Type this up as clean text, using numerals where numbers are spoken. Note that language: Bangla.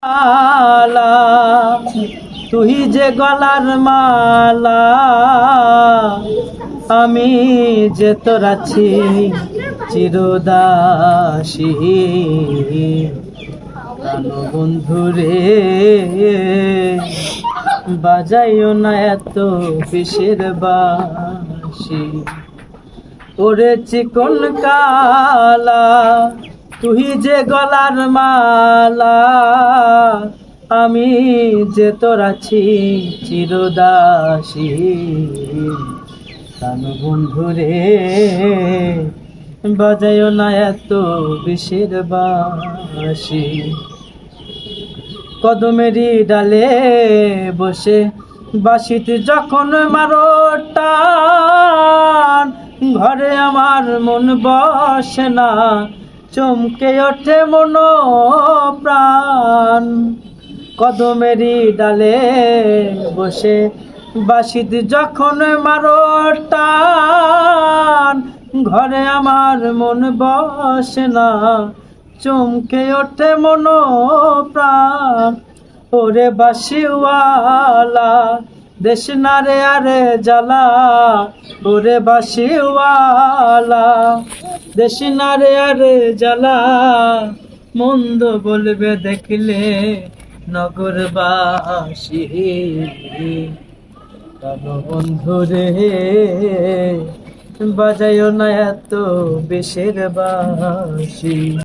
মালা তুই যে গলার মালা, আমি যে তোর আছি চিরদাসী। প্রাণ বন্ধুরে বাজাইও না এত বিষের বাঁশি। ওরে চিকন কালা তুই যে গলার মালা, আমি যে তোর আছি চিরদাসী। প্রাণ বন্ধুরে বাজাইও না এত বিষের বাঁশি। কদমেরই ডালে বসে বাঁশিতে যখন মারো টান, ঘরে আমার মন বসে না, চমকে ওঠে মন প্রাণ। কদমেরই ডালে বসে বাঁশিতে যখন মারো টান, ঘরে আমার মন বসে না, চমকে ওঠে মন প্রাণ। ওরে বাঁশিওয়ালা দেশ না রে আরে জ্বালা, ওরে বাঁশিওয়ালা দেশ না রে আরে জ্বালা। মন্দ বলবে দেখলে নগরবাসী, বন্ধুরে বাজাইও না এত বিষের বাঁশি।